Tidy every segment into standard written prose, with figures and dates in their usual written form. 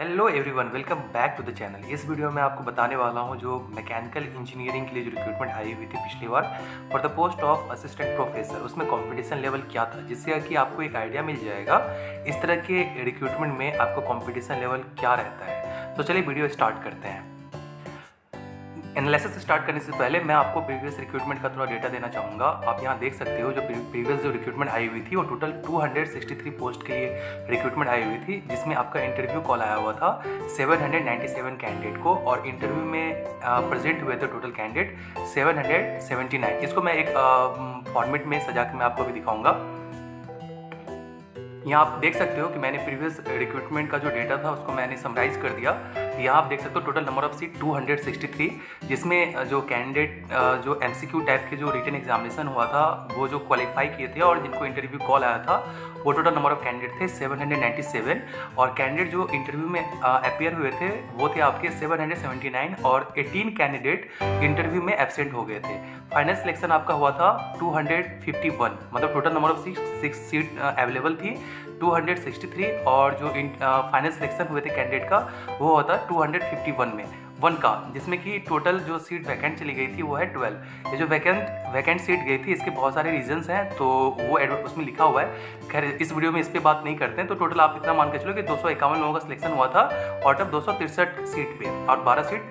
Hello everyone, welcome back to the channel. इस video में आपको बताने वाला हूं जो मैकेनिकल इंजीनियरिंग के लिए जो रिक्रूटमेंट आई हुई थी पिछली बार for the post of assistant professor, उसमें कंपटीशन लेवल क्या था, जिससे कि आपको एक आइडिया मिल जाएगा इस तरह के रिक्रूटमेंट में आपको कंपटीशन लेवल क्या रहता है। तो चलिए वीडियो स्टार्ट करते हैं। एनालिसिस स्टार्ट करने से पहले मैं आपको प्रीवियस रिक्रूटमेंट का थोड़ा डेटा देना चाहूँगा। आप यहाँ देख सकते हो जो प्रीवियस जो रिक्रूटमेंट आई हुई थी वो टोटल 263 पोस्ट के लिए रिक्रूटमेंट आई हुई थी, जिसमें आपका इंटरव्यू कॉल आया हुआ था 797 कैंडिडेट को, और इंटरव्यू में प्रेजेंट हुए थे टोटल कैंडिडेट 779। इसको मैं एक फॉर्मेट में सजा के मैं आपको भी दिखाऊँगा। यहाँ आप देख सकते हो कि मैंने प्रीवियस रिक्रूटमेंट का जो डेटा था उसको मैंने समराइज कर दिया। यहाँ आप देख सकते हो टोटल नंबर ऑफ सीट 263, जिसमें जो कैंडिडेट जो एमसीक्यू टाइप के जो रिटन एग्जामिनेशन हुआ था वो जो क्वालिफाई किए थे और जिनको इंटरव्यू कॉल आया था वो टोटल नंबर ऑफ कैंडिडेट थे 797, और कैंडिडेट जो इंटरव्यू में अपीयर हुए थे वो थे आपके 779, और 18 कैंडिडेट इंटरव्यू में एब्सेंट हो गए थे। फाइनल सिलेक्शन आपका हुआ था 251, मतलब total number of seat available थी 263, और जो फाइनल सिलेक्शन हुए थे कैंडिडेट का वो होता है 251 में 1 का, जिसमें कि टोटल जो सीट वैकेंट चली गई थी वो है 12। ये जो वैकेंट सीट गई थी इसके बहुत सारे रीजंस हैं, तो वो उसमें लिखा हुआ है। खैर इस वीडियो में इस पर बात नहीं करते हैं। तो टोटल आप इतना मान के चलो कि 251 लोगों का सिलेक्शन हुआ था आउट ऑफ 263 सीट पे, और 12 सीट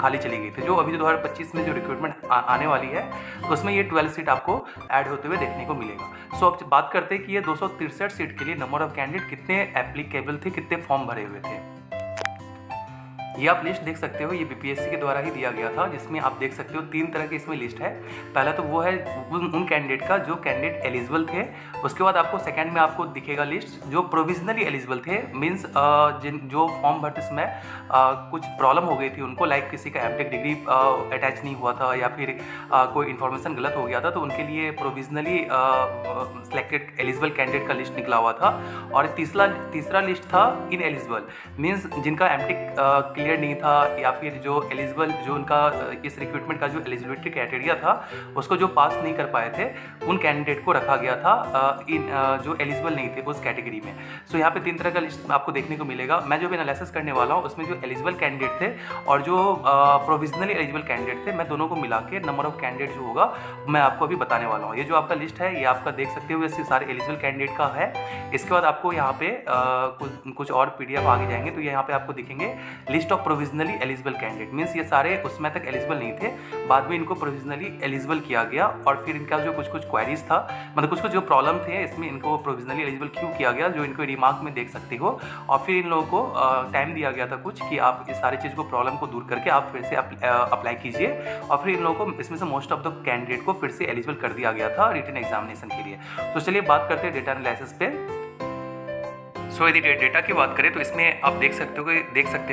खाली चली गई थी। जो अभी 2025 में जो रिक्रूटमेंट आने वाली है तो उसमें ये 12 सीट आपको ऐड होते हुए देखने को मिलेगा। सो अब बात करते हैं कि ये 263 सीट के लिए नंबर ऑफ कैंडिडेट कितने एप्लीकेबल थे, कितने फॉर्म भरे हुए थे। ये आप लिस्ट देख सकते हो, ये बीपीएससी के द्वारा ही दिया गया था, जिसमें आप देख सकते हो 3 तरह की इसमें लिस्ट है। पहला तो वो है उन कैंडिडेट का जो कैंडिडेट एलिजिबल थे। उसके बाद आपको सेकंड में आपको दिखेगा लिस्ट जो प्रोविजनली एलिजिबल थे, मीन्स जो फॉर्म भरते समय कुछ प्रॉब्लम हो गई थी उनको, लाइक किसी का एमटेक डिग्री अटैच नहीं हुआ था या फिर कोई इन्फॉर्मेशन गलत हो गया था, तो उनके लिए प्रोविजनली सिलेक्टेड एलिजिबल कैंडिडेट का लिस्ट निकला हुआ था। और तीसरा लिस्ट था इन एलिजिबल, मीन्स जिनका एमटेक नहीं था या फिर जो एलिजिबल, जो उनका इस रिक्रूटमेंट का जो एलिजिबिलिटी क्राइटेरिया था उसको जो पास नहीं कर पाए थे, उन कैंडिडेट को रखा गया था इन जो एलिजिबल नहीं थे उस कैटेगरी में। सो यहाँ पे 3 तरह का लिस्ट आपको देखने को मिलेगा। मैं जो भी एनालिसिस करने वाला हूँ उसमें जो एलिजिबल कैंडिडेट थे और जो प्रोविजनली एलिजिबल कैंडिडेट थे, मैं दोनों को मिला के नंबर ऑफ कैंडिडेट जो होगा मैं आपको अभी बताने वाला हूँ। ये जो आपका लिस्ट है ये आपका देख सकते हो, ये सारे एलिजिबल कैंडिडेट का है। इसके बाद आपको यहाँ पे कुछ और PDF आगे जाएंगे तो यहाँ पे आपको दिखेंगे list of provisionally eligible candidate, means ये सारे उसमें तक एलिजिबल नहीं थे, बाद में इनको प्रोविजनली एलिजिबल किया गया, और फिर इनका जो कुछ क्वेरीज था, मतलब कुछ जो प्रॉब्लम थे इसमें इनको प्रोविजनली एलिजिबल क्यों किया गया, जो इनको रिमार्क में देख सकते हो। और फिर इन लोगों को टाइम दिया गया था कुछ कि आप इस सारी चीज़ को, प्रॉब्लम को दूर करके आप फिर से अप्लाई कीजिए, और फिर इन लोगों को इसमें से मोस्ट ऑफ द कैंडिडेट को फिर से एलिजिबल कर दिया गया था रिटन एग्जामिनेशन के लिए। तो चलिए बात करते हैं डेटा एनालिसिस पे। सो यदि डेटा की बात करें तो इसमें आप देख सकते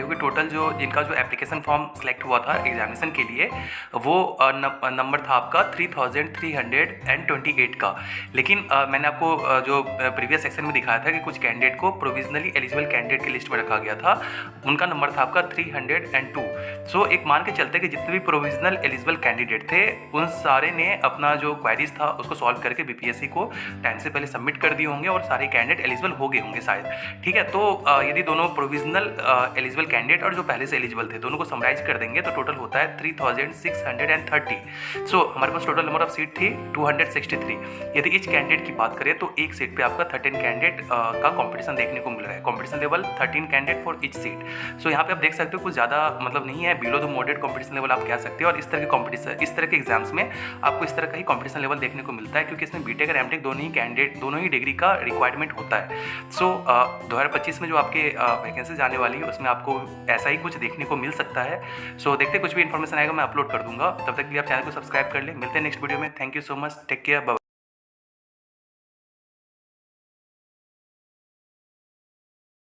हो कि टोटल जो जिनका जो एप्लीकेशन फॉर्म सेलेक्ट हुआ था एग्जामिनेशन के लिए वो नंबर था आपका 3328 का। लेकिन मैंने आपको जो प्रीवियस सेक्शन में दिखाया था कि कुछ कैंडिडेट को प्रोविजनली एलिजिबल कैंडिडेट की लिस्ट में रखा गया था, उनका नंबर था आपका 302। सो एक मान के चलते कि जितने भी प्रोविजनल एलिजिबल कैंडिडेट थे उन सारे ने अपना जो क्वेरीज था उसको सॉल्व करके बीपीएससी को टाइम से पहले सबमिट कर दिए होंगे, और सारे कैंडिडेट एलिजिबल हो गए होंगे शायद। ठीक है, तो यदि दोनों प्रोविजनल एलिजिबल कैंडिडेट और जो पहले से एलिजिबल थे दोनों को समराइज कर देंगे तो टोटल होता है 3630। सो हमारे पास टोटल नंबर ऑफ सीट थी 263। यदि इच कैंडिडेट की बात करें तो एक सीट पे आपका 13 कैंडिडेट का कंपटीशन देखने को मिल रहा है, competition level 13 candidate for each seat. So यहाँ पे आप देख सकते हो कुछ ज़्यादा मतलब नहीं है, below the moderate competition level आप कह सकते हो। और इस तरह के कंपटीशन, इस तरह के एग्जाम्स में आपको इस तरह का ही कंपटीशन लेवल देखने को मिलता है, क्योंकि इसमें बीटेक और एमटेक दोनों ही डिग्री का रिक्वायरमेंट होता है। सो 2025 में जो आपके वैकेंसीज आने वाली है उसमें आपको ऐसा ही कुछ देखने को मिल सकता है। सो देखते कुछ भी इन्फॉर्मेशन आएगा मैं अपलोड कर दूंगा। तब तक के लिए आप चैनल को सब्सक्राइब कर लें। मिलते हैं नेक्स्ट वीडियो में। Thank you so much, take care, bye.